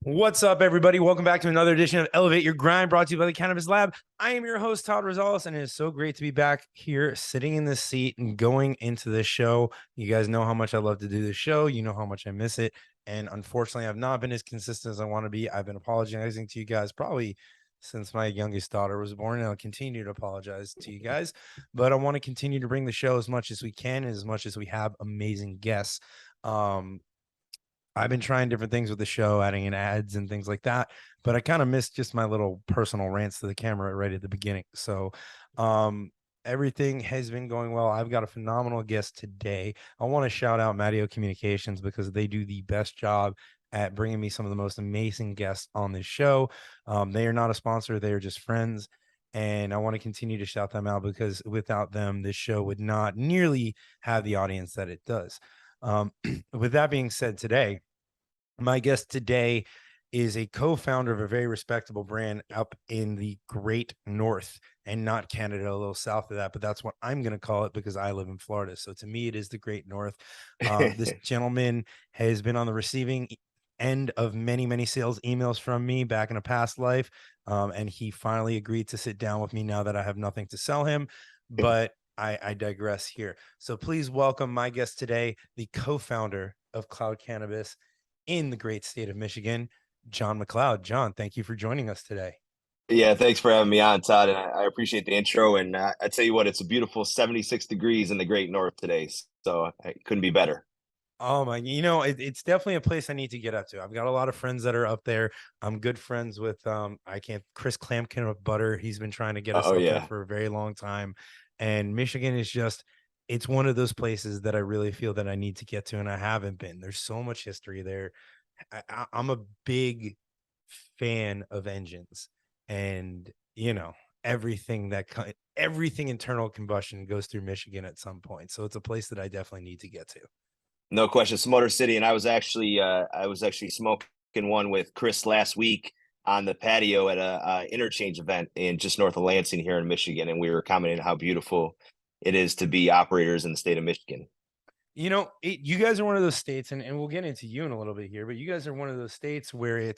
What's up, everybody? Welcome back to another edition of Elevate Your Grind, brought to you by the Cannabis Lab. I am your host, Todd Rosales, and it is so great to be back here, sitting in this seat and going into this show. You guys know how much I love to do this show. You know how much I miss it. And unfortunately, I've not been as consistent as I want to be. I've been apologizing to you guys probably since my youngest daughter was born, and I'll continue to apologize to you guys. But I want to continue to bring the show as much as we can, and as much as we have amazing guests. I've been trying different things with the show, adding in ads and things like that, but I kind of missed just my little personal rants to the camera right at the beginning. So, everything has been going well. I've got a phenomenal guest today. I want to shout out Mattio Communications because they do the best job at bringing me some of the most amazing guests on this show. They are not a sponsor; they are just friends. And I want to continue to shout them out because without them, this show would not nearly have the audience that it does. With that being said, today, my guest today is a co-founder of a very respectable brand up in the Great North, and not Canada, a little south of that, but that's what I'm going to call it because I live in Florida. So to me, it is the Great North. This gentleman has been on the receiving end of many, many sales emails from me back in a past life. And he finally agreed to sit down with me now that I have nothing to sell him. But I digress here. So please welcome my guest today, the co-founder of Cloud Cannabis in the great state of Michigan, John McLeod. John, thank you for joining us today. Yeah, thanks for having me on, Todd. And I appreciate the intro. And I tell you what, it's a beautiful 76 degrees in the Great North today. So it couldn't be better. Oh my, it's definitely a place I need to get up to. I've got a lot of friends that are up there. I'm good friends with Chris Clampkin of Butter. He's been trying to get us Oh, up there yeah. for a very long time. And Michigan is just, it's one of those places that I really feel that I need to get to, and I haven't been. There's so much history there. I'm a big fan of engines, and everything everything internal combustion goes through Michigan at some point. So it's a place that I definitely need to get to. No question. It's Motor City. And I was actually smoking one with Chris last week on the patio at a interchange event in just north of Lansing here in Michigan. And we were commenting how beautiful it is to be operators in the state of Michigan. You guys are one of those states, and we'll get into you in a little bit here, but you guys are one of those states where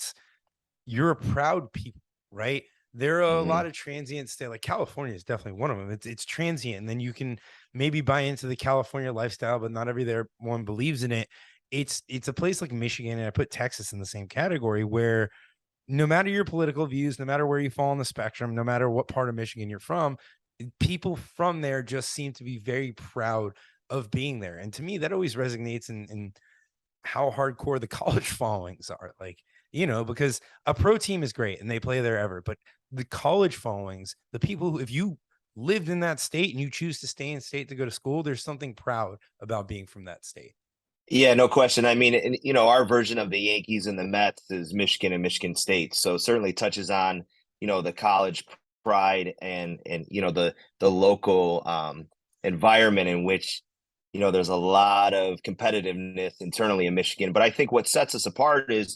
you're a proud people, right? There are a lot Mhm. of transient state, like California is definitely one of them. It's transient, and then you can maybe buy into the California lifestyle, but not everyone believes in it. It's a place like Michigan, and I put Texas in the same category, where no matter your political views, no matter where you fall on the spectrum, no matter what part of Michigan you're from, people from there just seem to be very proud of being there. And to me, that always resonates in how hardcore the college followings are. Like, because a pro team is great and they play there ever, but the college followings, the people who, if you lived in that state and you choose to stay in state to go to school, there's something proud about being from that state. Yeah, no question. I mean, our version of the Yankees and the Mets is Michigan and Michigan State. So it certainly touches on, the college pride and the local environment in which, there's a lot of competitiveness internally in Michigan. But I think what sets us apart is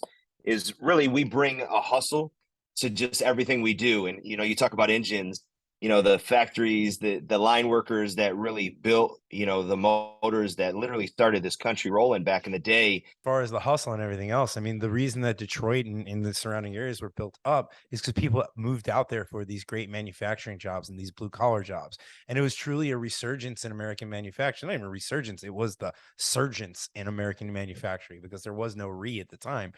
really we bring a hustle to just everything we do. And you talk about engines, the factories, the line workers that really built, the motors that literally started this country rolling back in the day. As far as the hustle and everything else, I mean, the reason that Detroit and the surrounding areas were built up is because people moved out there for these great manufacturing jobs and these blue collar jobs. And it was truly a resurgence in American manufacturing. Not even a resurgence, it was the surgence in American manufacturing because there was no at the time.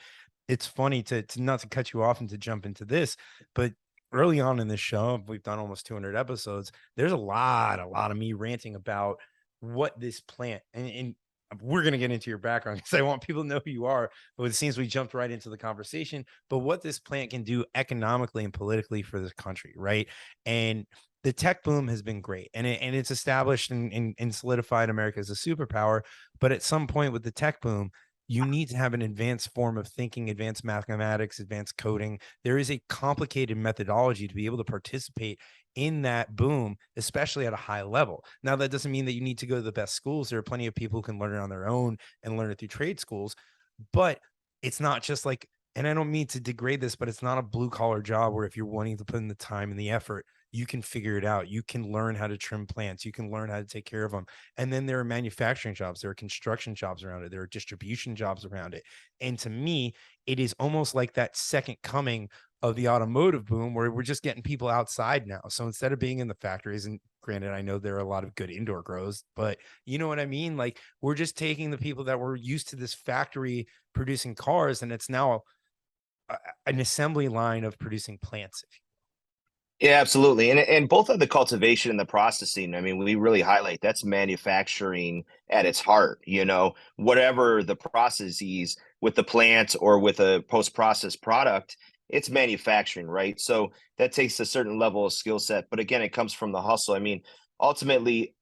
It's funny to not to cut you off and to jump into this, but early on in this show, we've done almost 200 episodes. There's a lot of me ranting about what this plant and we're going to get into your background because I want people to know who you are. But it seems we jumped right into the conversation. But what this plant can do economically and politically for this country, right? And the tech boom has been great, and it's established and solidified America as a superpower. But at some point with the tech boom, you need to have an advanced form of thinking, advanced mathematics, advanced coding. There is a complicated methodology to be able to participate in that boom, especially at a high level. Now, that doesn't mean that you need to go to the best schools. There are plenty of people who can learn it on their own and learn it through trade schools, but it's not just like, and I don't mean to degrade this, but it's not a blue collar job where if you're wanting to put in the time and the effort, you can figure it out. You can learn how to trim plants. You can learn how to take care of them. And then there are manufacturing jobs, there are construction jobs around it, there are distribution jobs around it. And to me, it is almost like that second coming of the automotive boom where we're just getting people outside now. So instead of being in the factories, and granted, I know there are a lot of good indoor grows, but you know what I mean? Like we're just taking the people that were used to this factory producing cars, and it's now an assembly line of producing plants. Yeah, absolutely. And both of the cultivation and the processing, I mean, we really highlight that's manufacturing at its heart, whatever the processes with the plant or with a post-processed product, it's manufacturing, right? So that takes a certain level of skill set. But again, it comes from the hustle. I mean, ultimately,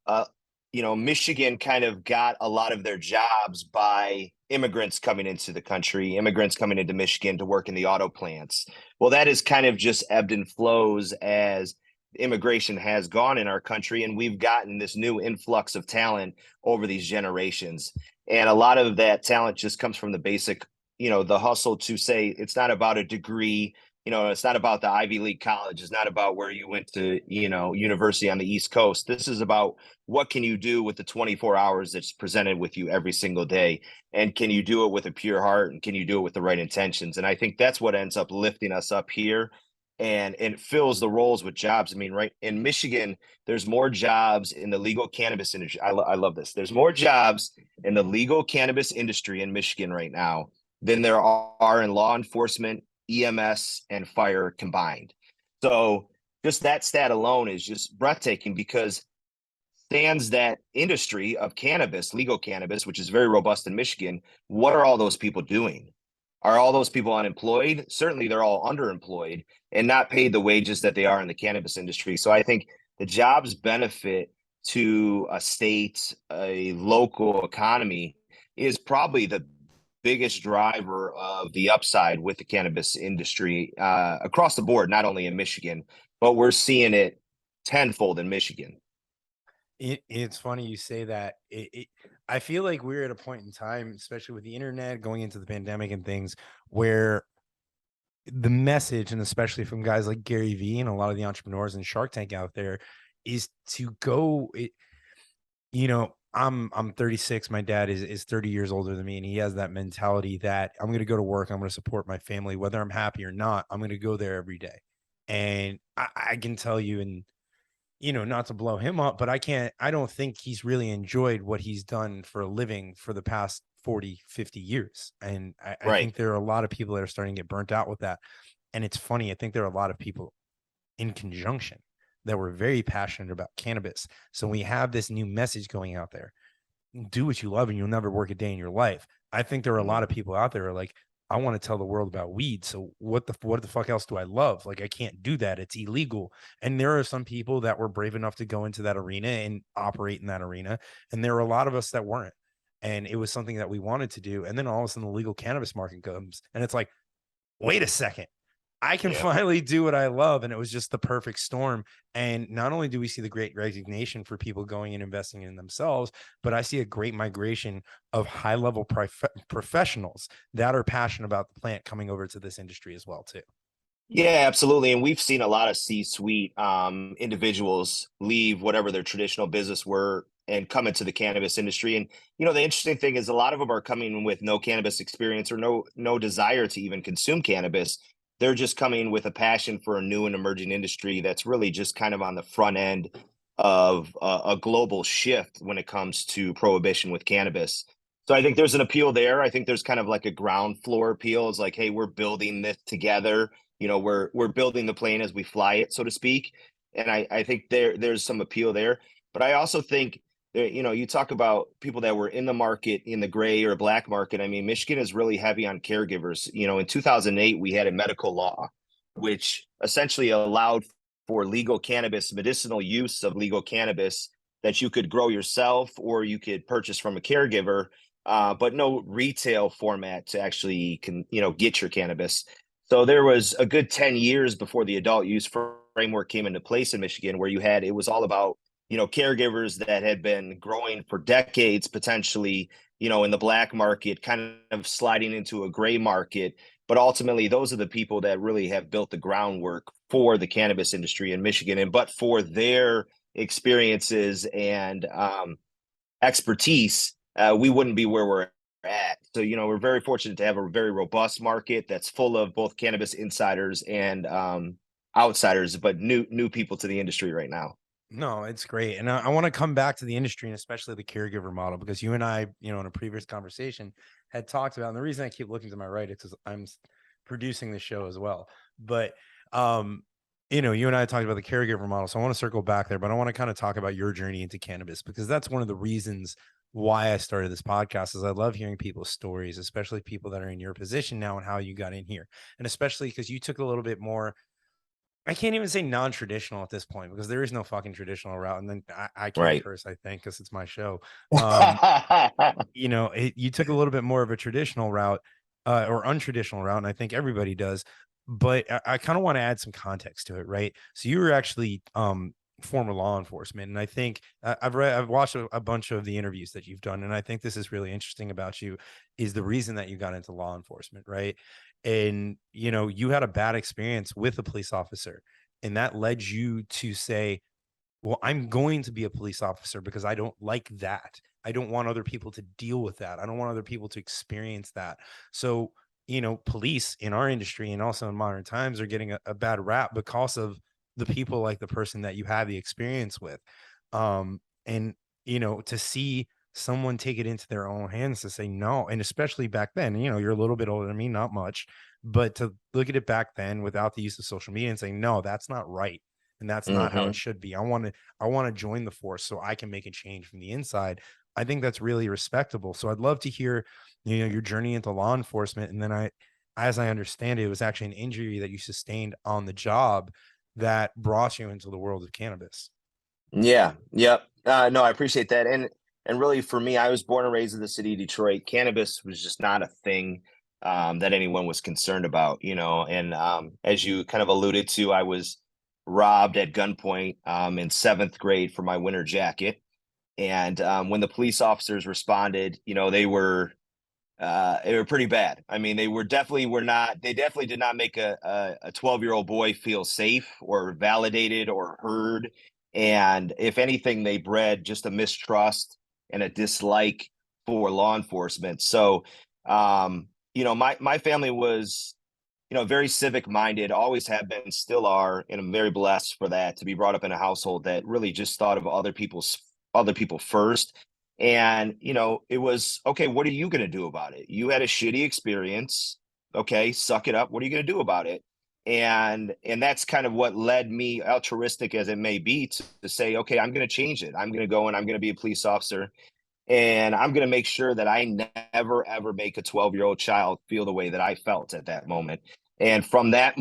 Michigan kind of got a lot of their jobs by immigrants coming into the country, immigrants coming into Michigan to work in the auto plants. Well, that is kind of just ebbed and flows as immigration has gone in our country, and we've gotten this new influx of talent over these generations. And a lot of that talent just comes from the basic, the hustle to say it's not about a degree. It's not about the Ivy League college. It's not about where you went to, university on the East Coast. This is about what can you do with the 24 hours that's presented with you every single day, and can you do it with a pure heart, and can you do it with the right intentions? And I think that's what ends up lifting us up here, and it fills the roles with jobs. I mean, right in Michigan, there's more jobs in the legal cannabis industry. I love this. There's more jobs in the legal cannabis industry in Michigan right now than there are in law enforcement, EMS, and fire combined. So just that stat alone is just breathtaking, because stands that industry of cannabis, legal cannabis, which is very robust in Michigan, what are all those people doing? Are all those people unemployed? Certainly they're all underemployed and not paid the wages that they are in the cannabis industry. So I think the jobs benefit to a state, a local economy is probably the biggest driver of the upside with the cannabis industry across the board, not only in Michigan, but we're seeing it tenfold in Michigan. It's funny you say that. I feel like we're at a point in time, especially with the internet going into the pandemic and things, where the message, and especially from guys like Gary Vee and a lot of the entrepreneurs and Shark Tank out there, is to go. I'm 36. My dad is 30 years older than me, and he has that mentality that I'm going to go to work. I'm going to support my family, whether I'm happy or not. I'm going to go there every day, and I can tell you, and not to blow him up, but I don't think he's really enjoyed what he's done for a living for the past 40, 50 years. And I Right. think there are a lot of people that are starting to get burnt out with that. And it's funny. I think there are a lot of people in conjunction that were very passionate about cannabis. So we have this new message going out there: do what you love and you'll never work a day in your life. I think there are a lot of people out there who are like, I want to tell the world about weed. So what the fuck else do I love? Like, I can't do that. It's illegal. And there are some people that were brave enough to go into that arena and operate in that arena. And there are a lot of us that weren't. And it was something that we wanted to do. And then all of a sudden the legal cannabis market comes and it's like, wait a second, I can Yeah. finally do what I love. And it was just the perfect storm. And not only do we see the great resignation for people going and investing in themselves, but I see a great migration of high level professionals that are passionate about the plant coming over to this industry as well, too. Yeah, absolutely. And we've seen a lot of C-suite individuals leave whatever their traditional business were and come into the cannabis industry. And the interesting thing is a lot of them are coming with no cannabis experience or no desire to even consume cannabis. They're just coming with a passion for a new and emerging industry that's really just kind of on the front end of a global shift when it comes to prohibition with cannabis. So I think there's an appeal there. I think there's kind of like a ground floor appeal. It's like, hey, we're building this together. We're building the plane as we fly it, so to speak. And I think there's some appeal there. But I also think that, you talk about people that were in the market, in the gray or black market. I mean, Michigan is really heavy on caregivers. In 2008, we had a medical law, which essentially allowed for legal cannabis, medicinal use of legal cannabis that you could grow yourself or you could purchase from a caregiver, but no retail format to actually get your cannabis. So there was a good 10 years before the adult use framework came into place in Michigan, where it was all about, caregivers that had been growing for decades, potentially, in the black market, kind of sliding into a gray market. But ultimately, those are the people that really have built the groundwork for the cannabis industry in Michigan, and but for their experiences and expertise, we wouldn't be where we're at. So, we're very fortunate to have a very robust market that's full of both cannabis insiders and outsiders, but new people to the industry right now. No, it's great. And I want to come back to the industry and especially the caregiver model, because you and I, in a previous conversation had talked about, and the reason I keep looking to my right is because I'm producing the show as well. But, you and I talked about the caregiver model. So I want to circle back there, but I want to kind of talk about your journey into cannabis, because that's one of the reasons why I started this podcast. Is I love hearing people's stories, especially people that are in your position now and how you got in here. And especially because you took a little bit more, I can't even say non-traditional at this point, because there is no fucking traditional route. And then I can't Right. curse, I think, because it's my show. You took a little bit more of a traditional route, or untraditional route, and I think everybody does. But I kind of want to add some context to it, right? So you were actually former law enforcement, and I think I've watched a bunch of the interviews that you've done, and I think this is really interesting about you, is the reason that you got into law enforcement, right? And you had a bad experience with a police officer, and that led you to say, well, I'm going to be a police officer because I don't like that. I don't want other people to deal with that. I don't want other people to experience that. So, police in our industry and also in modern times are getting a bad rap because of the people like the person that you have the experience with. And, to see someone take it into their own hands to say no, and especially back then, you're a little bit older than me, not much, but to look at it back then without the use of social media and say, no, that's not right, and that's not how it Mm-hmm. should be. I want to join the force so I can make a change from the inside. I think that's really respectable. So I'd love to hear, your journey into law enforcement. And then as I understand it, it was actually an injury that you sustained on the job that brought you into the world of cannabis. Yeah. Yep. No, I appreciate that. And really, for me, I was born and raised in the city of Detroit. Cannabis was just not a thing that anyone was concerned about, And as you kind of alluded to, I was robbed at gunpoint in seventh grade for my winter jacket. And when the police officers responded, they were pretty bad. I mean, they definitely did not make a 12-year-old boy feel safe or validated or heard. And if anything, they bred just a mistrust and a dislike for law enforcement. So, my family was, very civic minded, always have been, still are, and I'm very blessed for that, to be brought up in a household that really just thought of other people first. And, it was, okay, what are you going to do about it? You had a shitty experience. Okay, suck it up. What are you going to do about it? And that's kind of what led me, altruistic as it may be, to say, okay, I'm going to change it. I'm going to go and I'm going to be a police officer, and I'm going to make sure that I never ever make a 12-year-old child feel the way that I felt at that moment. And from that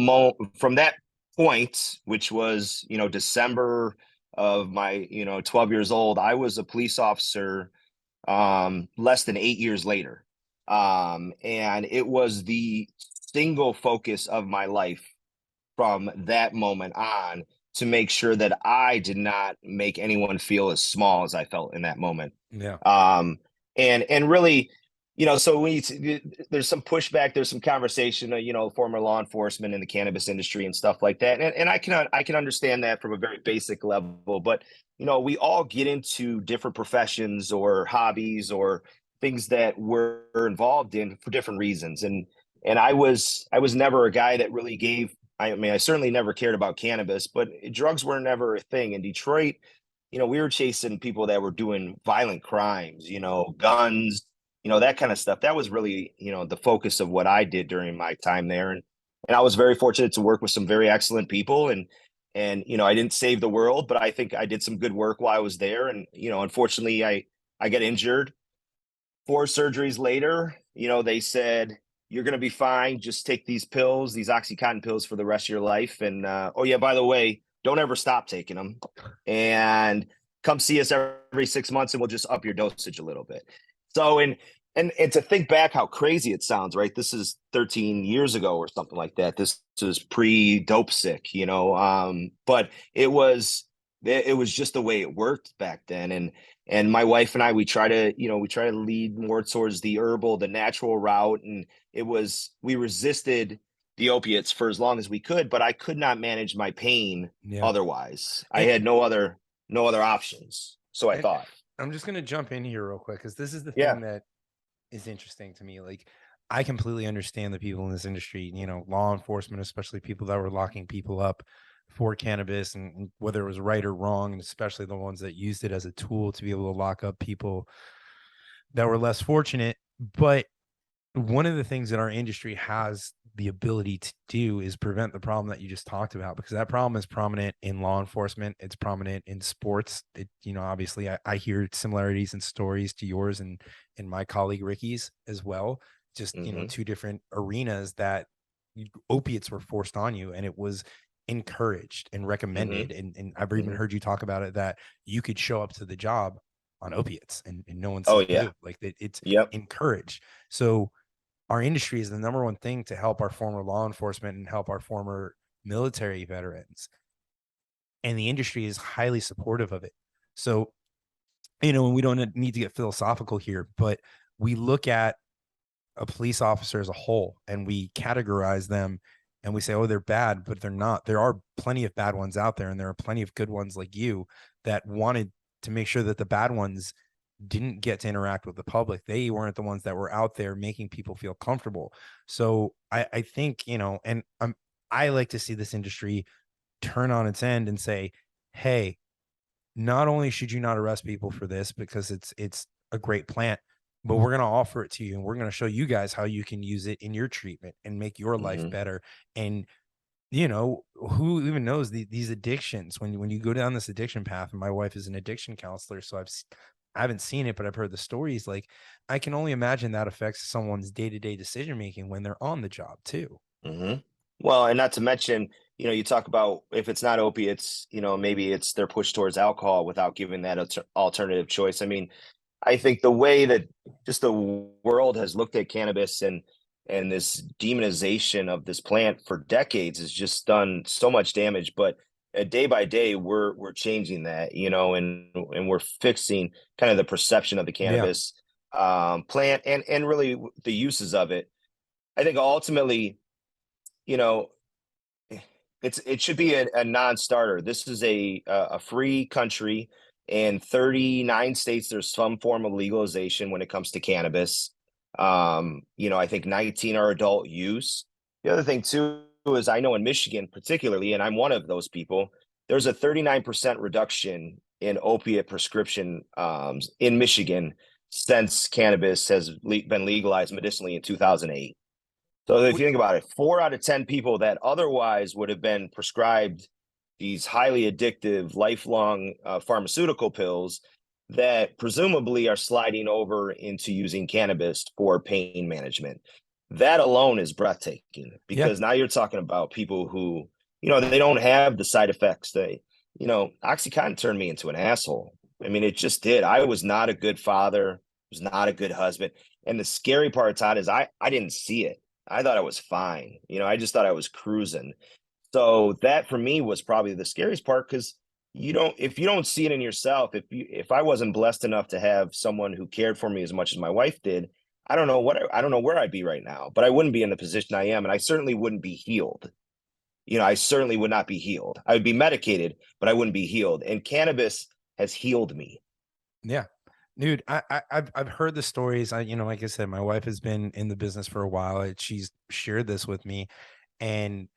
point, which was, December of my, 12 years old, I was a police officer less than 8 years later. And it was the single focus of my life from that moment on, to make sure that I did not make anyone feel as small as I felt in that moment. Yeah. Um, and really, so there's some pushback, there's some conversation, former law enforcement in the cannabis industry and stuff like that, and I can understand that from a very basic level, but we all get into different professions or hobbies or things that we're involved in for different reasons, and I was never a guy that really gave. I mean, I certainly never cared about cannabis, but drugs were never a thing in Detroit. We were chasing people that were doing violent crimes, guns, that kind of stuff. That was really, the focus of what I did during my time there. And I was very fortunate to work with some very excellent people. And, I didn't save the world, but I think I did some good work while I was there. And, unfortunately, I got injured. 4 surgeries later, they said, you're going to be fine. Just take these pills, these Oxycontin pills, for the rest of your life. And, oh yeah, by the way, don't ever stop taking them, and come see us every 6 months and we'll just up your dosage a little bit. So, and to think back how crazy it sounds, right? This is 13 years ago or something like that. This was pre dope sick, but it was just the way it worked back then. And my wife and I, we try to lead more towards the herbal, the natural route. And we resisted the opiates for as long as we could, but I could not manage my pain Yeah. otherwise. I And, had no other options. So I and thought. I'm just going to jump in here real quick, because this is the Yeah. thing that is interesting to me. Like, I completely understand the people in this industry, law enforcement, especially people that were locking people up for cannabis, and whether it was right or wrong, and especially the ones that used it as a tool to be able to lock up people that were less fortunate. But one of the things that our industry has the ability to do is prevent the problem that you just talked about, because that problem is prominent in law enforcement. It's prominent in sports. Obviously I hear similarities and stories to yours and my colleague Ricky's as well. Just, Mm-hmm. two different arenas that opiates were forced on you, and it was encouraged and recommended. Mm-hmm. And I've even Mm-hmm. heard you talk about it, that you could show up to the job on opiates and no one Oh says yeah. boo. Like, it's Yep. encouraged. So our industry is the number one thing to help our former law enforcement and help our former military veterans. And the industry is highly supportive of it. So, and we don't need to get philosophical here, but we look at a police officer as a whole and we categorize them, and we say, oh, they're bad, but they're not. There are plenty of bad ones out there, and there are plenty of good ones like you that wanted to make sure that the bad ones didn't get to interact with the public. They weren't the ones that were out there making people feel comfortable. So I think, and I like to see this industry turn on its end and say, hey, not only should you not arrest people for this because it's a great plant, but we're going to offer it to you, and we're going to show you guys how you can use it in your treatment and make your life Mm-hmm. better. And who even knows these addictions, when you go down this addiction path. And my wife is an addiction counselor, so I haven't seen it, but I've heard the stories. Like, I can only imagine that affects someone's day-to-day decision making when they're on the job too. Mm-hmm. Well, and not to mention, you talk about if it's not opiates, maybe it's their push towards alcohol without giving that alternative choice. I mean, I think the way that just the world has looked at cannabis and this demonization of this plant for decades has just done so much damage. But day by day, we're changing that, and we're fixing kind of the perception of the Yeah. cannabis plant and really the uses of it. I think ultimately, you know, it should be a non-starter. This is a free country. In 39 states, there's some form of legalization when it comes to cannabis. I think 19 are adult use. The other thing too is I know in Michigan particularly, and I'm one of those people, there's a 39% reduction in opiate prescription in Michigan since cannabis has been legalized medicinally in 2008. So if you think about it, 4 out of 10 people that otherwise would have been prescribed these highly addictive, lifelong pharmaceutical pills that presumably are sliding over into using cannabis for pain management. That alone is breathtaking, Yeah. because now you're talking about people who, they don't have the side effects. Oxycontin turned me into an asshole. I mean, it just did. I was not a good father, was not a good husband. And the scary part, Todd, is I didn't see it. I thought I was fine. I just thought I was cruising. So that for me was probably the scariest part, because if you don't see it in yourself, if I wasn't blessed enough to have someone who cared for me as much as my wife did, I don't know where I'd be right now, but I wouldn't be in the position I am. And I certainly wouldn't be healed. I certainly would not be healed. I would be medicated, but I wouldn't be healed. And cannabis has healed me. Yeah. Dude, I've heard the stories. Like I said, my wife has been in the business for a while. She's shared this with me, and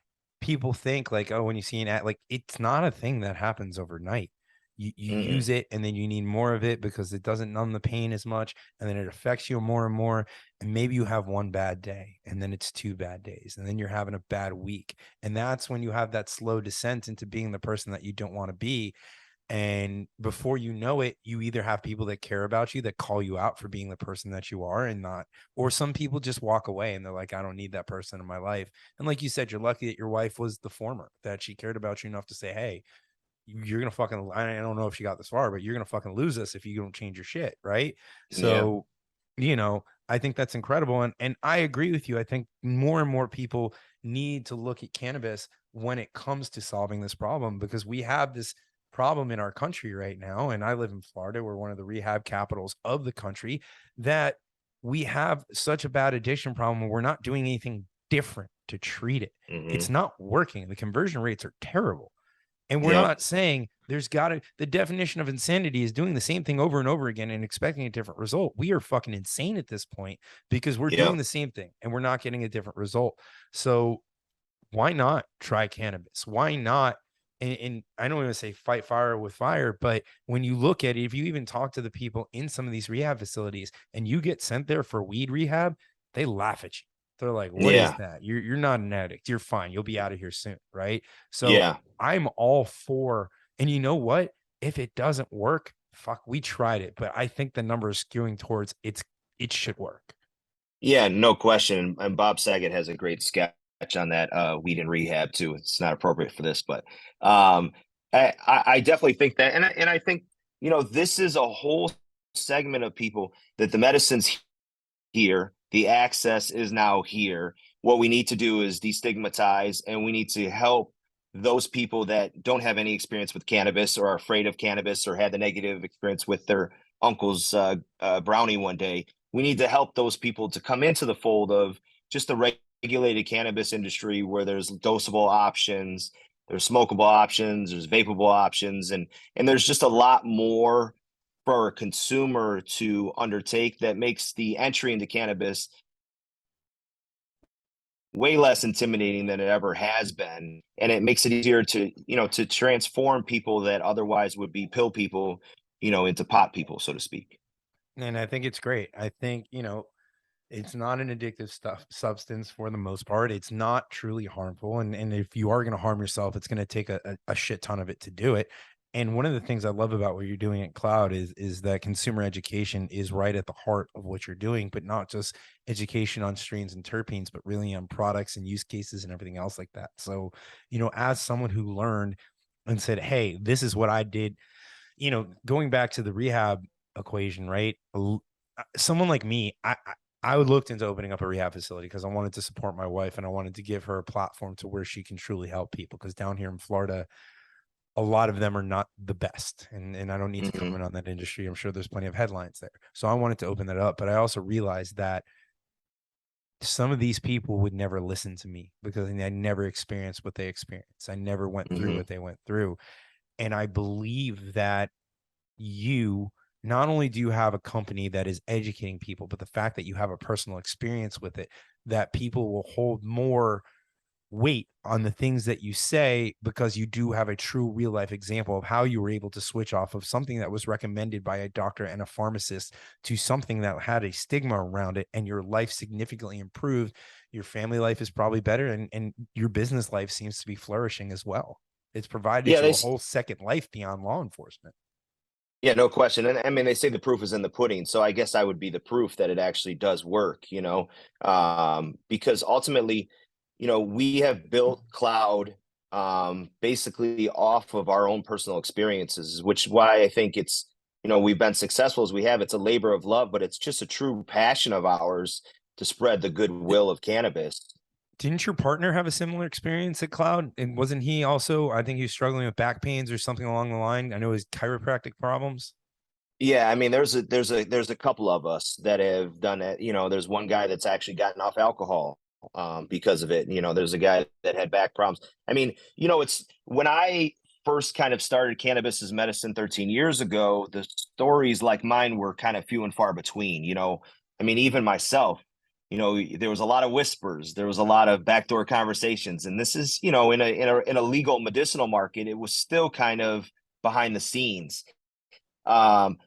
people think like, oh, when you see an ad, like, it's not a thing that happens overnight. You Mm-mm. use it, and then you need more of it because it doesn't numb the pain as much, and then it affects you more and more. And maybe you have one bad day, and then it's 2 bad days, and then you're having a bad week, and that's when you have that slow descent into being the person that you don't want to be. And before you know it, you either have people that care about you that call you out for being the person that you are and not, or some people just walk away and they're like, I don't need that person in my life. And like you said, you're lucky that your wife was the former, that she cared about you enough to say, hey, you're going to fucking, I don't know if she got this far, but you're going to fucking lose us if you don't change your shit. Right. Yeah. So, I think that's incredible. And I agree with you. I think more and more people need to look at cannabis when it comes to solving this problem, because we have this problem in our country right now. And I live in Florida. We're one of the rehab capitals of the country, that we have such a bad addiction problem. We're not doing anything different to treat it. It's Hmm. not working. The conversion rates are terrible. And we're Yep. not saying there's got to, the definition of insanity is doing the same thing over and over again and expecting a different result. We are fucking insane at this point because we're doing Yep. the same thing and we're not getting a different result. So why not try cannabis? Why not? And I don't even say fight fire with fire, but when you look at it, if you even talk to the people in some of these rehab facilities and you get sent there for weed rehab, they laugh at you. They're like, what is Yeah. that? You're not an addict. You're fine. You'll be out of here soon. Right. So Yeah. I'm all for, and you know what? If it doesn't work, fuck, we tried it. But I think the number is skewing towards it should work. Yeah, no question. And Bob Saget has a great sketch on that weed and rehab too. It's not appropriate for this, but um, I definitely think that, and I think this is a whole segment of people that the medicine's here, the access is now here. What we need to do is destigmatize, and we need to help those people that don't have any experience with cannabis or are afraid of cannabis or had the negative experience with their uncle's brownie one day. We need to help those people to come into the fold of just the regulated cannabis industry where there's dosable options, there's smokable options, there's vapable options, and there's just a lot more for a consumer to undertake that makes the entry into cannabis way less intimidating than it ever has been, and it makes it easier to to transform people that otherwise would be pill people into pot people, so to speak. And I think it's great. I think, it's not an addictive substance for the most part. It's not truly harmful. And if you are going to harm yourself, it's going to take a shit ton of it to do it. And one of the things I love about what you're doing at Cloud is that consumer education is right at the heart of what you're doing, but not just education on strains and terpenes, but really on products and use cases and everything else like that. So, as someone who learned and said, hey, this is what I did, going back to the rehab equation, right? Someone like me, I would looked into opening up a rehab facility because I wanted to support my wife and I wanted to give her a platform to where she can truly help people. Because down here in Florida, a lot of them are not the best. And I don't need to Hmm. comment on that industry. I'm sure there's plenty of headlines there. So I wanted to open that up. But I also realized that some of these people would never listen to me because I never experienced what they experienced. I never went through Hmm. what they went through. And I believe that you not only do you have a company that is educating people, but the fact that you have a personal experience with it, that people will hold more weight on the things that you say because you do have a true real life example of how you were able to switch off of something that was recommended by a doctor and a pharmacist to something that had a stigma around it, and your life significantly improved. Your family life is probably better, and your business life seems to be flourishing as well. It's provided Yeah, you a whole second life beyond law enforcement. yeah, no question. And I mean, they say the proof is in the pudding. So I guess I would be the proof that it actually does work, because ultimately, we have built Cloud basically off of our own personal experiences, which is why I think it's, we've been successful as we have. It's a labor of love, but it's just a true passion of ours to spread the goodwill of cannabis. Didn't your partner have a similar experience at Cloud? And wasn't he also, I think he was struggling with back pains or something along the line? I know his chiropractic problems. Yeah, I mean, there's a couple of us that have done it. There's one guy that's actually gotten off alcohol because of it. There's a guy that had back problems. I mean, it's when I first kind of started cannabis as medicine 13 years ago, the stories like mine were kind of few and far between. I mean, even myself, there was a lot of whispers, there was a lot of backdoor conversations, and this is, in a legal medicinal market, it was still kind of behind the scenes. um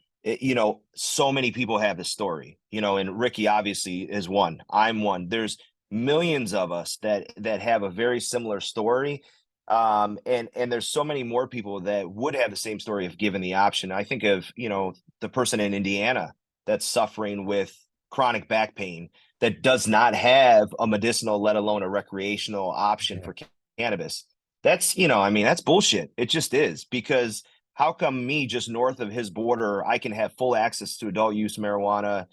so many people have this story, and Ricky obviously is one. I'm one. There's millions of us that have a very similar story. And there's so many more people that would have the same story if given the option. I think of, the person in Indiana that's suffering with chronic back pain that does not have a medicinal, let alone a recreational option Yeah. for cannabis. That's, I mean, that's bullshit. It just is. Because how come me just north of his border, I can have full access to adult use marijuana,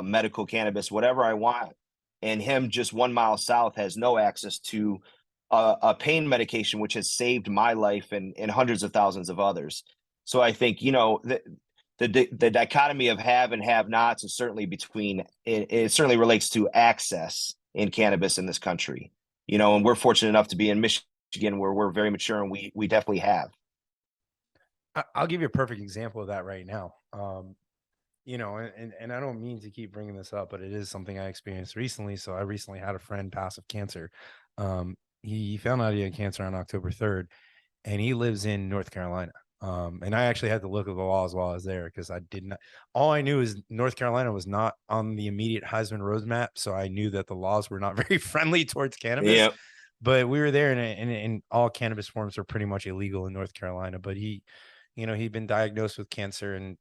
medical cannabis, whatever I want, and him just 1 mile south has no access to a pain medication, which has saved my life and hundreds of thousands of others. So I think, the dichotomy of have and have nots is certainly between it certainly relates to access. in cannabis in this country. And we're fortunate enough to be in Michigan where we're very mature, and we definitely have. I'll give you a perfect example of that right now. And I don't mean to keep bringing this up, but it is something I experienced recently. So I recently had a friend pass of cancer. He found out he had cancer on October 3rd, and he lives in North Carolina. And I actually had to look at the laws while I was there because I did not. All I knew is North Carolina was not on the immediate Heisman roadmap, so I knew that the laws were not very friendly towards cannabis. Yeah. But we were there, and all cannabis forms are pretty much illegal in North Carolina. But he'd been diagnosed with cancer, and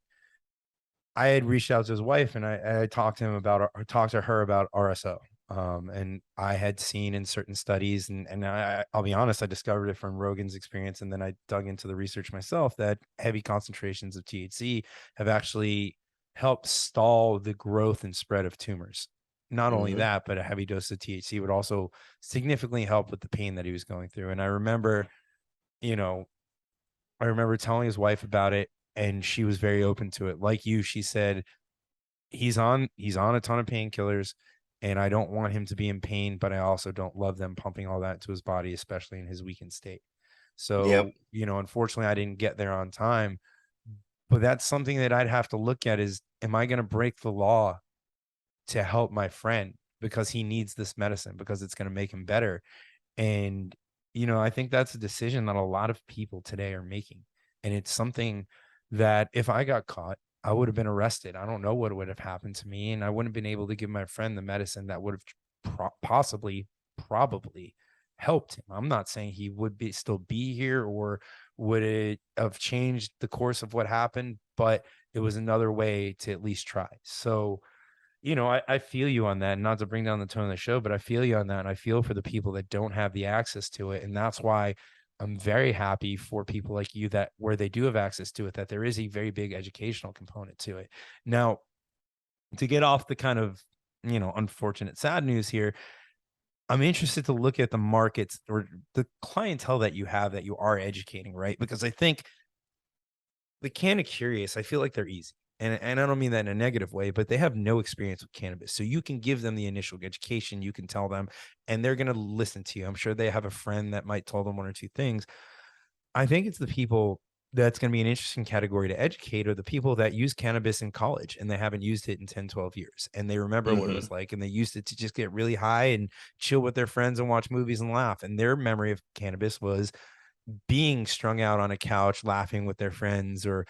I had reached out to his wife, and I talked to him about, or talked to her about RSO. And I had seen in certain studies, and I'll be honest, I discovered it from Rogan's experience, and then I dug into the research myself, that heavy concentrations of THC have actually helped stall the growth and spread of tumors. Not only Mm-hmm. that, but a heavy dose of THC would also significantly help with the pain that he was going through. And you know, I remember telling his wife about it, and she was very open to it. Like you, she said, he's on a ton of painkillers, and I don't want him to be in pain, but I also don't love them pumping all that into his body, especially in his weakened state. Yep. So, unfortunately I didn't get there on time, but that's something that I'd have to look at is, am I going to break the law to help my friend because he needs this medicine, because it's going to make him better? And, I think that's a decision that a lot of people today are making. And it's something that if I got caught, I would have been arrested. I don't know what would have happened to me. And I wouldn't have been able to give my friend the medicine that would have probably helped him. I'm not saying he would still be here, or would it have changed the course of what happened, but it was another way to at least try. So, I feel you on that. Not to bring down the tone of the show, but I feel you on that. And I feel for the people that don't have the access to it. And that's why I'm very happy for people like you, that where they do have access to it, that there is a very big educational component to it. Now, to get off the kind of, unfortunate, sad news here, I'm interested to look at the markets or the clientele that you have, that you are educating, right? Because I think the kind of curious, I feel like they're easy. And I don't mean that in a negative way, but they have no experience with cannabis. So you can give them the initial education, you can tell them, and they're going to listen to you. I'm sure they have a friend that might tell them one or two things. I think it's the people that's going to be an interesting category to educate, are the people that use cannabis in college and they haven't used it in 10, 12 years. And they remember what it Mm-hmm. was like, and they used it to just get really high and chill with their friends and watch movies and laugh. And their memory of cannabis was being strung out on a couch laughing with their friends, or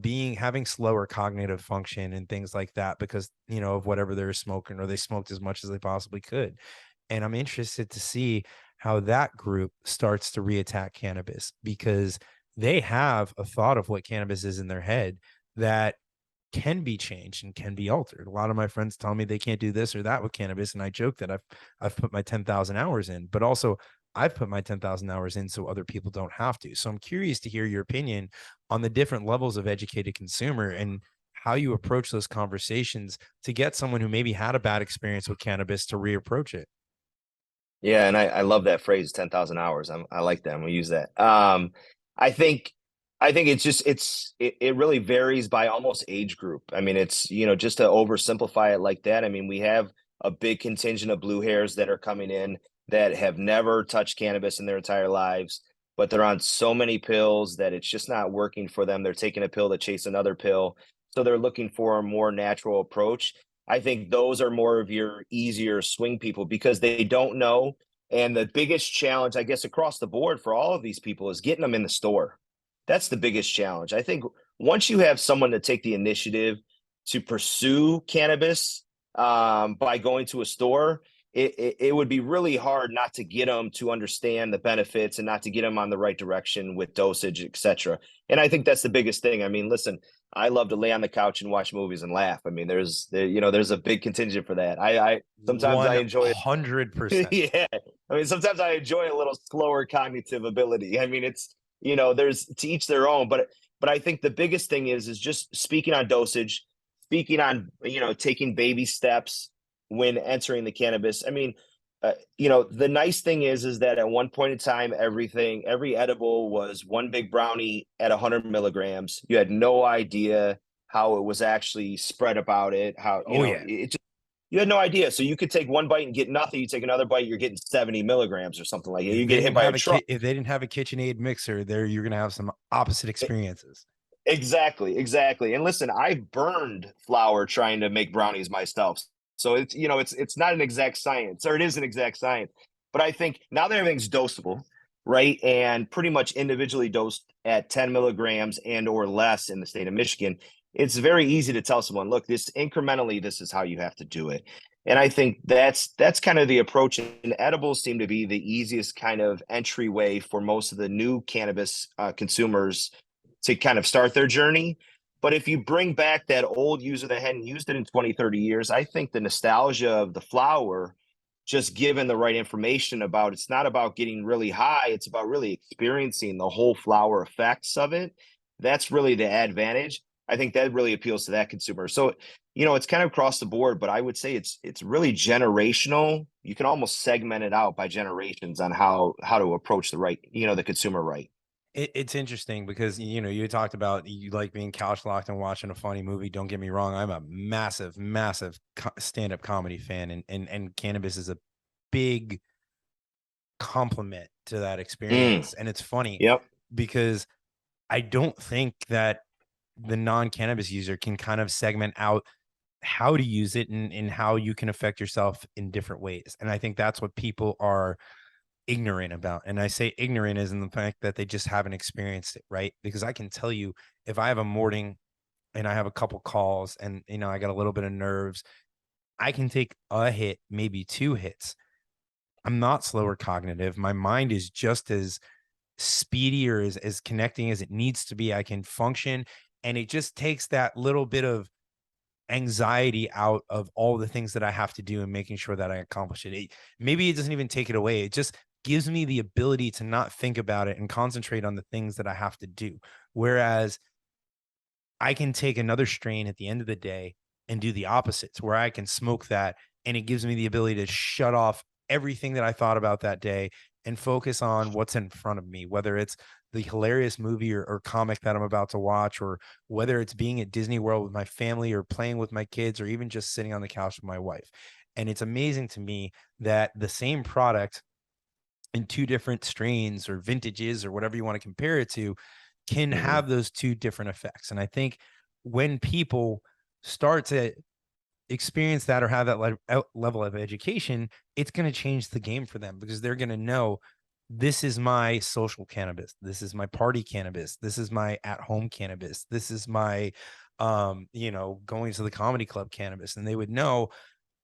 being having slower cognitive function and things like that, because of whatever they're smoking, or they smoked as much as they possibly could. And I'm interested to see how that group starts to reattack cannabis, because they have a thought of what cannabis is in their head that can be changed and can be altered. A lot of my friends tell me they can't do this or that with cannabis, and I joke that I've put my 10,000 hours in, but also I've put my 10,000 hours in so other people don't have to. So I'm curious to hear your opinion on the different levels of educated consumer, and how you approach those conversations to get someone who maybe had a bad experience with cannabis to reapproach it. Yeah, and I love that phrase, 10,000 hours. I like that. We use that. I think I think it really varies by almost age group. I mean, it's, just to oversimplify it like that. I mean, we have a big contingent of blue hairs that are coming in that have never touched cannabis in their entire lives, but they're on so many pills that it's just not working for them. They're taking a pill to chase another pill. So they're looking for a more natural approach. I think those are more of your easier swing people because they don't know. And the biggest challenge, I guess, across the board for all of these people is getting them in the store. That's the biggest challenge. I think once you have someone to take the initiative to pursue cannabis by going to a store, it would be really hard not to get them to understand the benefits and not to get them on the right direction with dosage, etc. And I think that's the biggest thing. I mean, listen, I love to lay on the couch and watch movies and laugh. I mean, there's a big contingent for that. I sometimes I enjoy it. 100%. Yeah. I mean, sometimes I enjoy a little slower cognitive ability. I mean, it's, there's to each their own, but I think the biggest thing is just speaking on dosage, speaking on, taking baby steps when entering the cannabis. I mean, the nice thing is that at one point in time, every edible was one big brownie at 100 milligrams. You had no idea how it was actually spread about it, how, Oh yeah. You had no idea. So you could take one bite and get nothing. You take another bite, you're getting 70 milligrams or something like that. If You they get hit didn't by a have a truck. kit, if they didn't have a KitchenAid mixer, there you're gonna have some opposite experiences. Exactly, exactly. And listen, I burned flour trying to make brownies myself. So it's it's not an exact science, or it is an exact science. But I think now that everything's dosable, right? And pretty much individually dosed at 10 milligrams and or less in the state of Michigan, it's very easy to tell someone, look, this incrementally, this is how you have to do it. And I think that's kind of the approach. And edibles seem to be the easiest kind of entryway for most of the new cannabis consumers to kind of start their journey. But if you bring back that old user that hadn't used it in 20, 30 years, I think the nostalgia of the flower, just given the right information about it's not about getting really high, it's about really experiencing the whole flower effects of it. That's really the advantage. I think that really appeals to that consumer. So, it's kind of across the board, but I would say it's really generational. You can almost segment it out by generations on how to approach the consumer right. It's interesting because you talked about you like being couch locked and watching a funny movie. Don't get me wrong, I'm a massive, massive stand-up comedy fan, and cannabis is a big complement to that Mm, experience. And it's funny yep. because I don't think that the non-cannabis user can kind of segment out how to use it and how you can affect yourself in different ways. And I think that's what people are ignorant about. And I say ignorant is in the fact that they just haven't experienced it, right? Because I can tell you, if I have a morning and I have a couple calls and I got a little bit of nerves, I can take a hit, maybe two hits. I'm not slower cognitive. My mind is just as speedy or as connecting as it needs to be. I can function. And it just takes that little bit of anxiety out of all the things that I have to do and making sure that I accomplish it. Maybe it doesn't even take it away. It just gives me the ability to not think about it and concentrate on the things that I have to do. Whereas I can take another strain at the end of the day and do the opposites, where I can smoke that and it gives me the ability to shut off everything that I thought about that day and focus on what's in front of me, whether it's the hilarious movie or comic that I'm about to watch, or whether it's being at Disney World with my family or playing with my kids, or even just sitting on the couch with my wife. And it's amazing to me that the same product in two different strains or vintages or whatever you want to compare it to can Mm-hmm. have those two different effects. And I think when people start to experience that or have that level of education, it's going to change the game for them, because they're going to know this is my social cannabis, this is my party cannabis, this is my at home cannabis, this is my going to the comedy club cannabis, and they would know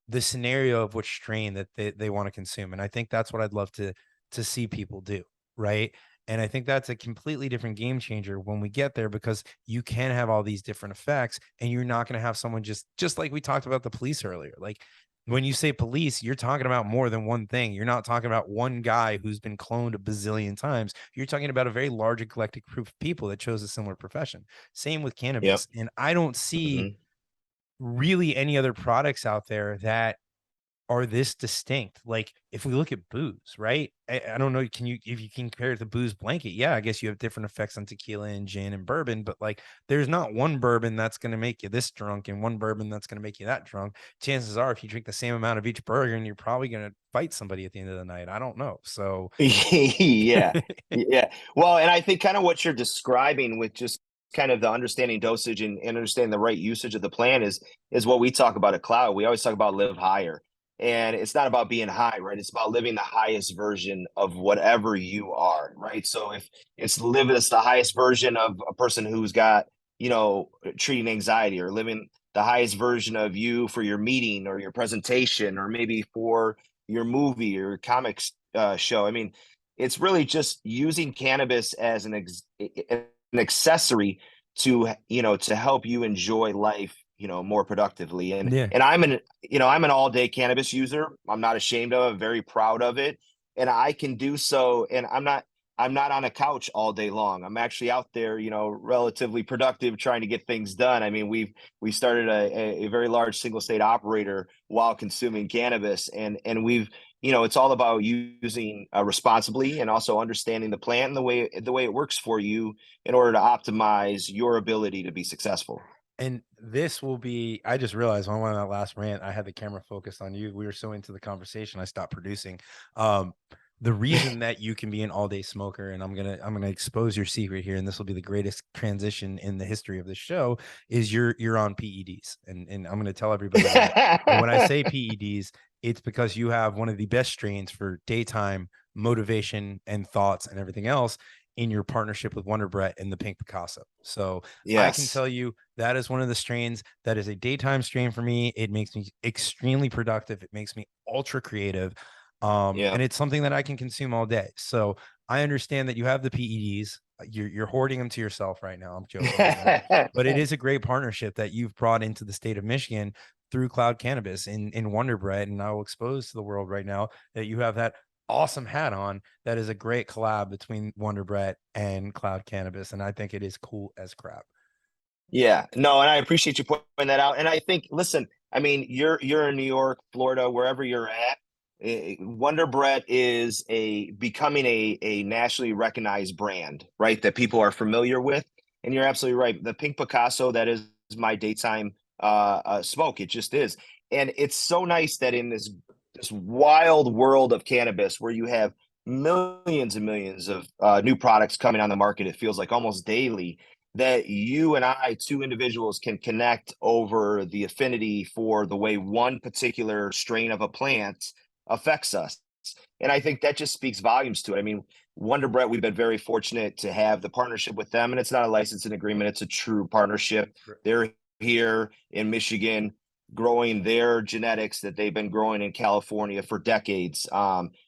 the scenario of which strain that they want to consume. And I think that's what I'd love to see people do, right? And I think that's a completely different game changer when we get there, because you can have all these different effects and you're not going to have someone just like we talked about the police earlier. Like when you say police, you're talking about more than one thing. You're not talking about one guy who's been cloned a bazillion times. You're talking about a very large eclectic group of people that chose a similar profession. Same with Yep. cannabis. And I don't see Mm-hmm. really any other products out there that are this distinct. Like if we look at booze, right? I don't know. If you can compare it to booze blanket? Yeah, I guess you have different effects on tequila and gin and bourbon, but like there's not one bourbon that's going to make you this drunk and one bourbon that's going to make you that drunk. Chances are, if you drink the same amount of each bourbon, you're probably going to fight somebody at the end of the night. I don't know. So Yeah. Yeah. Well, and I think kind of what you're describing with just kind of the understanding dosage and understanding the right usage of the plan is what we talk about at Cloud. We always talk about live higher. And it's not about being high, right? It's about living the highest version of whatever you are, right? So if it's living it's the highest version of a person who's got, treating anxiety, or living the highest version of you for your meeting or your presentation, or maybe for your movie or comics show. I mean, it's really just using cannabis as an accessory to help you enjoy life more productively. and yeah, and I'm an all day cannabis user. I'm not ashamed of it, very proud of it, and I can do so. And I'm not on a couch all day long. I'm actually out there, relatively productive, trying to get things done. I mean, we started a very large single state operator while consuming cannabis, and we've it's all about using responsibly, and also understanding the plant and the way it works for you in order to optimize your ability to be successful. And this will be, I just realized when I went on that last rant, I had the camera focused on you. We were so into the conversation, I stopped producing. Um, the reason that you can be an all-day smoker, and I'm gonna expose your secret here, and this will be the greatest transition in the history of the show, is you're on PEDs. And I'm gonna tell everybody that. And when I say PEDs, it's because you have one of the best strains for daytime motivation and thoughts and everything else in your partnership with Wonder Brett and the Pink Picasso. So I can Yes. tell you that is one of the strains that is a daytime strain for me. It makes me extremely productive. It makes me ultra creative. Yeah. And it's something that I can consume all day. So I understand that you have the PEDs. You're hoarding them to yourself right now. I'm joking with that. But it is a great partnership that you've brought into the state of Michigan through Cloud Cannabis in Wonder Bread. And I will expose to the world right now that you have that awesome hat on that is a great collab between Wonder Bread and Cloud Cannabis. And I think it is cool as crap. Yeah, no, and I appreciate you pointing that out. And I think, listen, I mean, you're in New York, Florida, wherever you're at. Wonder Bread is becoming a nationally recognized brand, right? That people are familiar with. And you're absolutely right. The Pink Picasso, that is my daytime smoke. It just is, and it's so nice that in this wild world of cannabis, where you have millions and millions of new products coming on the market, it feels like almost daily, that you and I, two individuals, can connect over the affinity for the way one particular strain of a plant affects us. And I think that just speaks volumes to it. I mean, Wonder Bread, we've been very fortunate to have the partnership with them, and it's not a licensing agreement, it's a true partnership. They're here in Michigan growing their genetics that they've been growing in California for decades.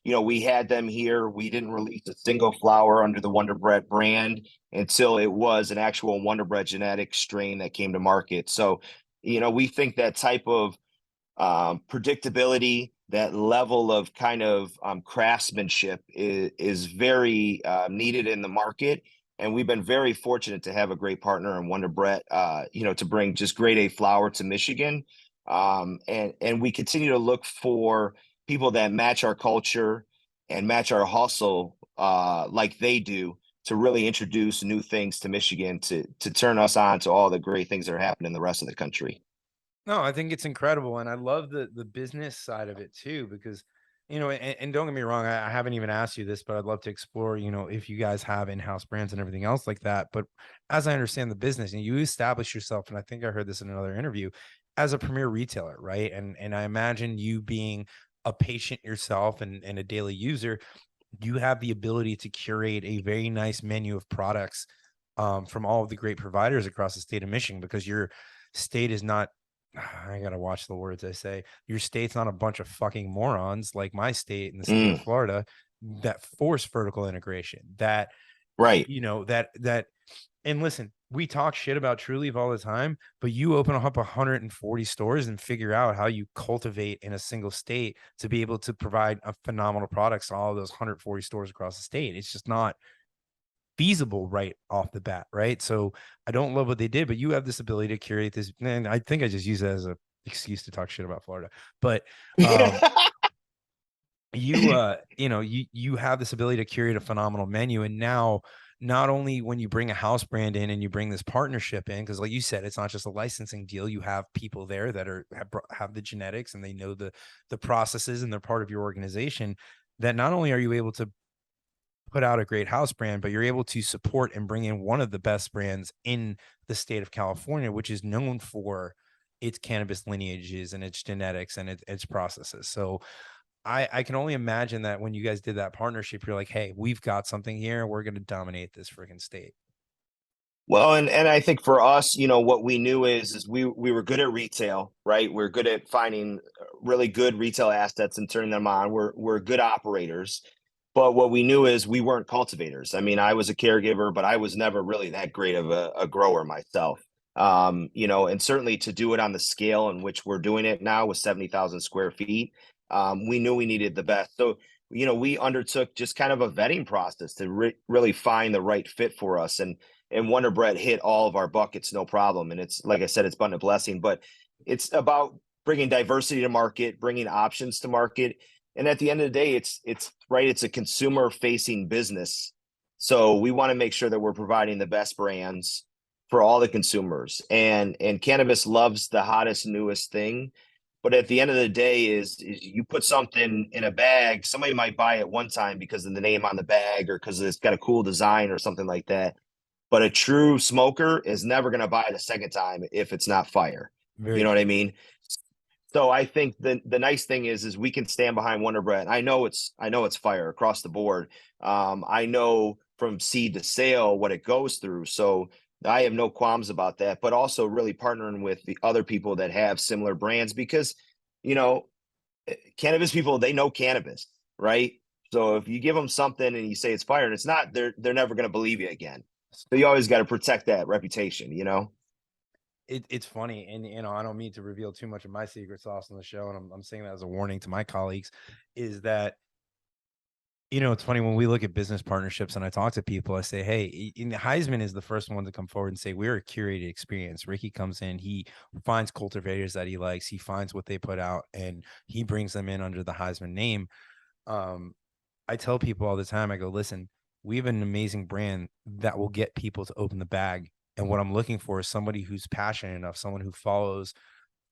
We had them here. We didn't release a single flower under the Wonder Bread brand until it was an actual Wonder Bread genetic strain that came to market. So, we think that type of predictability, that level of kind of craftsmanship is very needed in the market. And we've been very fortunate to have a great partner in Wonder Bread, to bring just grade A flower to Michigan. And we continue to look for people that match our culture and match our hustle like they do, to really introduce new things to Michigan, to turn us on to all the great things that are happening in the rest of the country. No, I think it's incredible, and I love the business side of it too, because and don't get me wrong, I haven't even asked you this, but I'd love to explore, if you guys have in-house brands and everything else like that. But as I understand the business, and you establish yourself, and I think I heard this in another interview, as a premier retailer, right? And I imagine you being a patient yourself and a daily user, you have the ability to curate a very nice menu of products from all of the great providers across the state of Michigan, because your state is not, I gotta watch the words I say. Your state's not a bunch of fucking morons like my state in the state of Mm, Florida that force vertical integration. That right. that and listen, we talk shit about True Leaf all the time, but you open up 140 stores and figure out how you cultivate in a single state to be able to provide a phenomenal products to all of those 140 stores across the state. It's just not feasible right off the bat, right? So I don't love what they did, but you have this ability to curate this. And I think I just use that as a excuse to talk shit about Florida. But um you have this ability to curate a phenomenal menu. And now, not only when you bring a house brand in and you bring this partnership in, because like you said, it's not just a licensing deal. You have people there that have the genetics, and they know the processes, and they're part of your organization. That not only are you able to put out a great house brand, but you're able to support and bring in one of the best brands in the state of California, which is known for its cannabis lineages and its genetics and its processes. So I can only imagine that when you guys did that partnership, you're like, hey, we've got something here. We're going to dominate this freaking state. Well, and I think for us, what we knew is we were good at retail, right? We're good at finding really good retail assets and turning them on. We're good operators. But what we knew is we weren't cultivators. I mean, I was a caregiver, but I was never really that great of a grower myself. And certainly to do it on the scale in which we're doing it now with 70,000 square feet, we knew we needed the best. So, we undertook just kind of a vetting process to really find the right fit for us. And Wonder Bread hit all of our buckets, no problem. And it's, like I said, it's been a blessing, but it's about bringing diversity to market, bringing options to market. And at the end of the day, it's right. It's a consumer facing business. So we want to make sure that we're providing the best brands for all the consumers. And cannabis loves the hottest, newest thing. But at the end of the day, is you put something in a bag, somebody might buy it one time because of the name on the bag or because it's got a cool design or something like that. But a true smoker is never going to buy it a second time if it's not fire. You Very know what I true. mean? So I think the nice thing is we can stand behind Wonder Bread. I know it's fire across the board. I know from seed to sale what it goes through. So I have no qualms about that, but also really partnering with the other people that have similar brands because, you know, cannabis people, they know cannabis, right? So if you give them something and you say it's fire and it's not, they're never going to believe you again. So you always got to protect that reputation, you know? It's funny, and I don't mean to reveal too much of my secret sauce on the show, and I'm saying that as a warning to my colleagues, is that it's funny when we look at business partnerships and I talk to people, I say, hey, Heisman is the first one to come forward and say, we're a curated experience. Ricky comes in, he finds cultivators that he likes, he finds what they put out, and he brings them in under the Heisman name. Um, I tell people all the time, I go, listen, we have an amazing brand that will get people to open the bag. And what I'm looking for is somebody who's passionate enough, someone who follows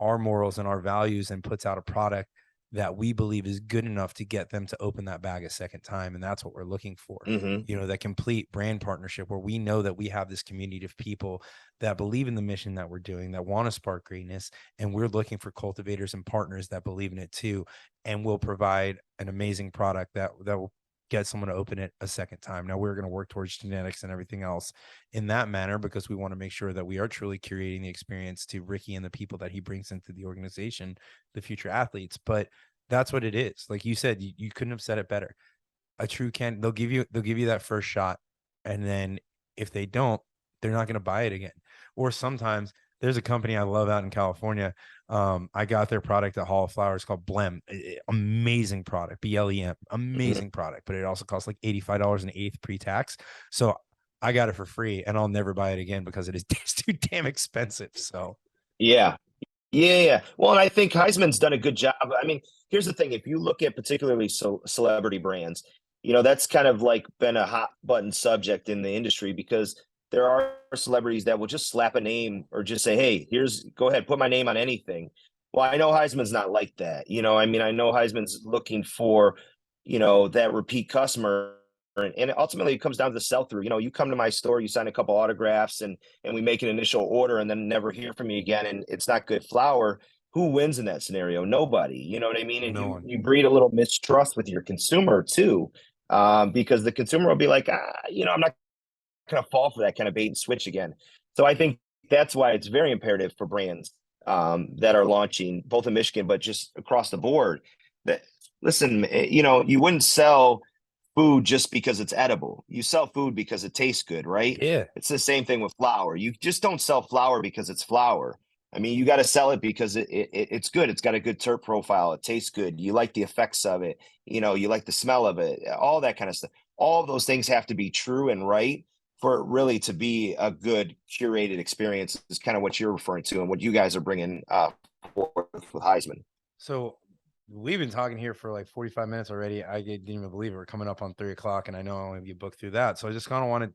our morals and our values and puts out a product that we believe is good enough to get them to open that bag a second time. And that's what we're looking for. Mm-hmm. That complete brand partnership where we know that we have this community of people that believe in the mission that we're doing, that want to spark greatness. And we're looking for cultivators and partners that believe in it too. And will provide an amazing product that will get someone to open it a second time. Now we're going to work towards genetics and everything else in that manner because we want to make sure that we are truly curating the experience to Ricky and the people that he brings into the organization, the future athletes. But that's what it is. Like you said, you couldn't have said it better. A true they'll give you that first shot. And then if they don't, they're not going to buy it again. Or sometimes there's a company I love out in California. I got their product at Hall of Flowers called Blem. Amazing product, BLEM, Mm-hmm. amazing product, but it also costs like $85 an eighth pre-tax. So I got it for free and I'll never buy it again because it is too damn expensive. So Yeah. Yeah. Well, and I think Heisman's done a good job. I mean, here's the thing. If you look at particularly celebrity brands, that's kind of like been a hot button subject in the industry because there are celebrities that will just slap a name or just say, hey, go ahead, put my name on anything. Well, I know Heisman's not like that. I mean, I know Heisman's looking for, that repeat customer. And ultimately it comes down to the sell through. You come to my store, you sign a couple autographs and we make an initial order and then never hear from you again. And it's not good flower. Who wins in that scenario? Nobody, you know what I mean? And no you, one. you breed a little mistrust with your consumer too. Because the consumer will be like, I'm not going to fall for that kind of bait and switch again. So I think that's why it's very imperative for brands that are launching both in Michigan, but just across the board that listen, you wouldn't sell food just because it's edible. You sell food because it tastes good, right? Yeah. It's the same thing with flour. You just don't sell flour because it's flour. I mean, you got to sell it because it's good. It's got a good terp profile. It tastes good. You like the effects of it. You like the smell of it. All that kind of stuff. All of those things have to be true and right for it really to be a good curated experience. Is kind of what you're referring to and what you guys are bringing forth with Heisman. So we've been talking here for like 45 minutes already. I didn't even believe it. We're coming up on 3 o'clock, and I know I only get booked through that. So I just kind of want to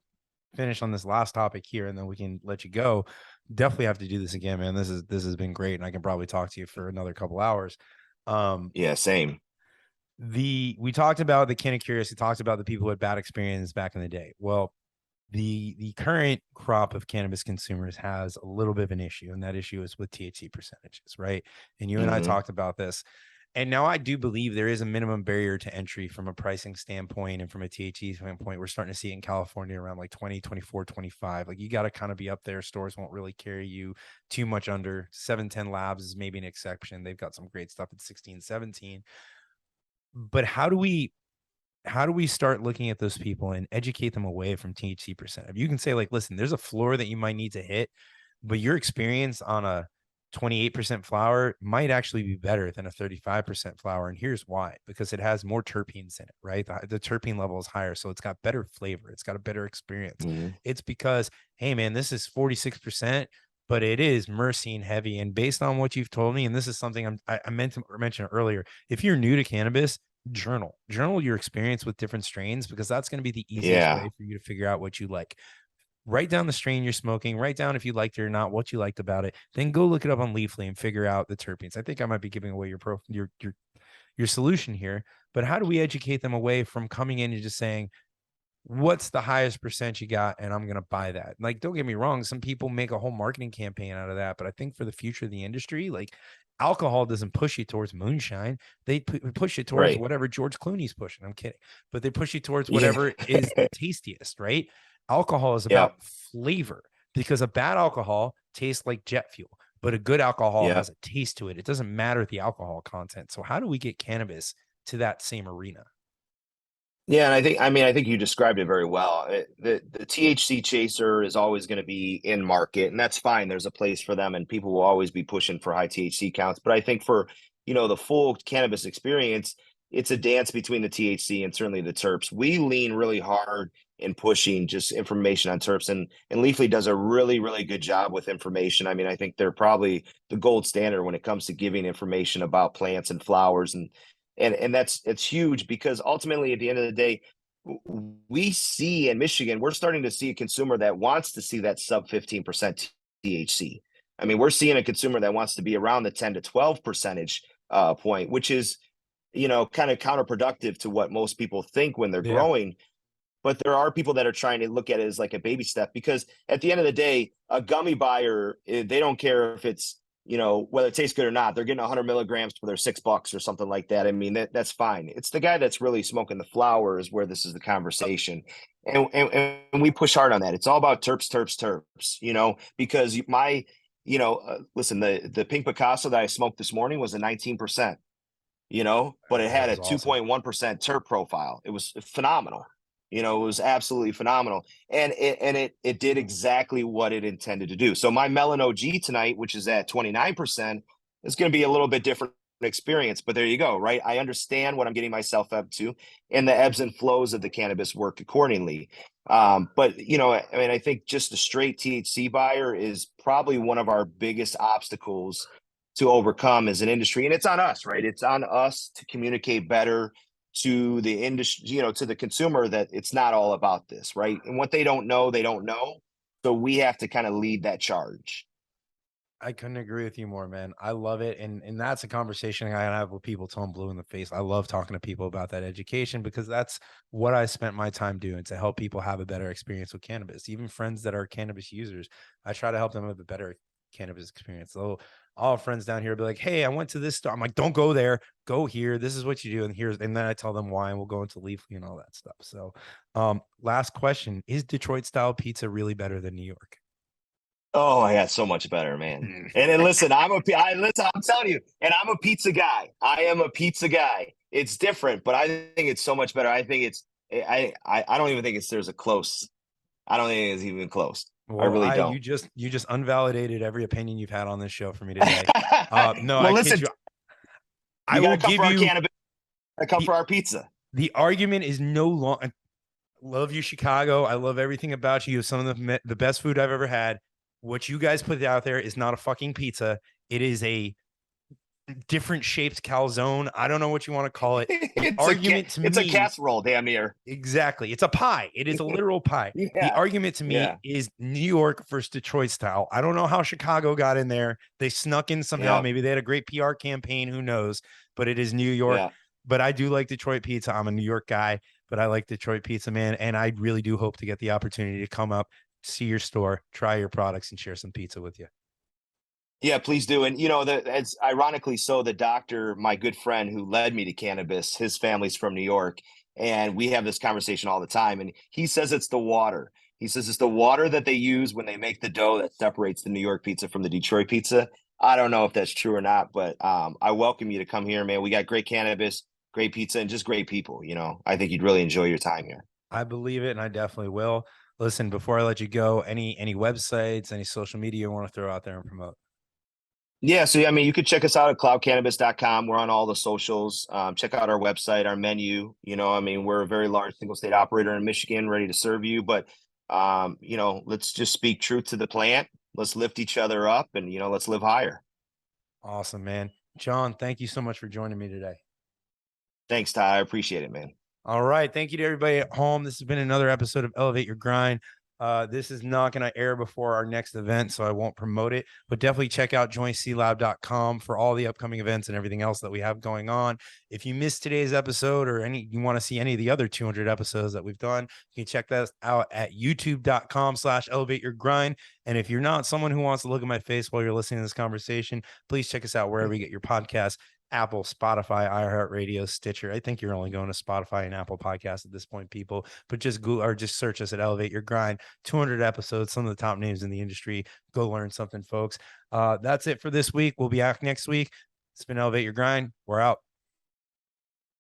finish on this last topic here, and then we can let you go. Definitely have to do this again, man. This has been great, and I can probably talk to you for another couple hours. Yeah, same. We talked about the Kin of Curious. We talked about the people who had bad experience back in the day. Well, the current crop of cannabis consumers has a little bit of an issue, and that issue is with THC percentages, right? And you and I Mm-hmm. talked about this. And now I do believe there is a minimum barrier to entry from a pricing standpoint and from a THC standpoint. We're starting to see it in California around like 20, 24, 25. Like you got to kind of be up there. Stores won't really carry you too much under. 710 Labs is maybe an exception. They've got some great stuff at 16, 17. But how do we start looking at those people and educate them away from THC percent? If you can say like, listen, there's a floor that you might need to hit, but your experience on a 28% flower might actually be better than a 35% flower. And here's why, because it has more terpenes in it, right? The terpene level is higher. So it's got better flavor. It's got a better experience. Mm-hmm. It's because, hey man, this is 46%, but it is myrcene heavy. And based on what you've told me, and this is something I meant to mention earlier, if you're new to cannabis, journal your experience with different strains, because that's going to be the easiest Yeah. way for you to figure out what you like. write down the strain you're smoking, write down if you liked it or not, what you liked about it, then go look it up on Leafly and figure out the terpenes. I think I might be giving away your solution here, but how do we educate them away from coming in and just saying, what's the highest percent you got, and I'm going to buy that? Like, don't get me wrong, some people make a whole marketing campaign out of that, but I think for the future of the industry, like, alcohol doesn't push you towards moonshine. They push it towards Right. whatever George Clooney's pushing. I'm kidding, but they push you towards Yeah. whatever is the tastiest, right? Alcohol is Yeah. about flavor, because a bad alcohol tastes like jet fuel, but a good alcohol Yeah. has a taste to it. It doesn't matter the alcohol content. So how do we get cannabis to that same arena? Yeah, and I think you described it very well. The THC chaser is always going to be in market, and that's fine. There's a place for them, and people will always be pushing for high THC counts. But I think for, the full cannabis experience, it's a dance between the THC and certainly the terps. We lean really hard in pushing just information on terps, and Leafly does a really, really good job with information. I mean, I think they're probably the gold standard when it comes to giving information about plants and flowers, and it's huge because ultimately at the end of the day, we see in Michigan, we're starting to see a consumer that wants to see that sub 15% THC. I mean, we're seeing a consumer that wants to be around the 10 to 12 percentage point, which is, kind of counterproductive to what most people think when they're Yeah. growing. But there are people that are trying to look at it as like a baby step, because at the end of the day, a gummy buyer, they don't care if it's, whether it tastes good or not. They're getting 100 milligrams for their $6 or something like that. I mean, that's fine. It's the guy that's really smoking the flowers where this is the conversation. And we push hard on that. It's all about terps, terps, terps, because listen, the pink Picasso that I smoked this morning was a 19%, but it That had a is awesome. 2.1% terp profile. It was phenomenal. It was absolutely phenomenal. And it did exactly what it intended to do. So my Melon OG tonight, which is at 29%, is going to be a little bit different experience. But there you go, right? I understand what I'm getting myself up to, and the ebbs and flows of the cannabis work accordingly. But I mean, I think just a straight THC buyer is probably one of our biggest obstacles to overcome as an industry. And it's on us, right? It's on us to communicate better to the industry, to the consumer, that it's not all about this, right? And what they don't know, they don't know. So we have to kind of lead that charge. I couldn't agree with you more, man. I love it. And that's a conversation I have with people till I'm blue in the face. I love talking to people about that education, because that's what I spent my time doing, to help people have a better experience with cannabis. Even friends that are cannabis users, I try to help them have a better cannabis experience. So all friends down here will be like, hey, I went to this store. I'm like, don't go there, go here. This is what you do. And then I tell them why, and we'll go into Leafly and all that stuff. So last question, is Detroit style pizza really better than New York? Oh, I got so much better, man. And then listen, listen, I'm telling you, and I'm a pizza guy. I am a pizza guy. It's different, but I think it's so much better. I think I don't even think there's a close. I don't think it's even close. I Well, really I don't. you just unvalidated every opinion you've had on this show for me today. No, Well, I kid listen, you. I you got will to come give for our you cannabis. I come the for our pizza. the argument is no longer. Love you, Chicago. I love everything about you. You have some of the best food I've ever had. What you guys put out there is not a fucking pizza. It is a different shaped calzone. I don't know what you want to call it. The argument to it's a me, casserole, damn near. exactly. It's a pie. It is a literal pie. The Yeah, argument to yeah, me is New York versus Detroit style. I don't know how Chicago got in there. They snuck in somehow. yeah, Maybe they had a great PR campaign. Who knows? But it is New York. yeah. But I do like Detroit pizza. I'm a New York guy, but I like Detroit pizza, man. And I really do hope to get the opportunity to come up, see your store, try your products, and share some pizza with you. Yeah, please do. And as ironically so, the doctor, my good friend who led me to cannabis, his family's from New York, and we have this conversation all the time. And he says it's the water. He says it's the water that they use when they make the dough that separates the New York pizza from the Detroit pizza. I don't know if that's true or not, but I welcome you to come here, man. We got great cannabis, great pizza, and just great people. I think you'd really enjoy your time here. I believe it, and I definitely will. Listen, before I let you go, any websites, any social media you want to throw out there and promote? Yeah, so I mean, you could check us out at cloudcannabis.com. We're on all the socials. Check out our website, our menu. I mean, we're a very large single state operator in Michigan, ready to serve you. But let's just speak truth to the plant. Let's lift each other up, and let's live higher. Awesome, man. John, thank you so much for joining me today. Thanks, Todd. I appreciate it, man. All right. Thank you to everybody at home. This has been another episode of Elevate Your Grind. This is not going to air before our next event, so I won't promote it, but definitely check out jointclab.com for all the upcoming events and everything else that we have going on. If you missed today's episode or you want to see any of the other 200 episodes that we've done, you can check that out at youtube.com/elevate your grind. And if you're not someone who wants to look at my face while you're listening to this conversation, please check us out wherever you get your podcasts. Apple, Spotify, iHeartRadio, Stitcher. I think you're only going to Spotify and Apple Podcasts at this point, people. But just Google or just search us at Elevate Your Grind. 200 episodes, some of the top names in the industry. Go learn something, folks. That's it for this week. We'll be back next week. It's been Elevate Your Grind. We're out.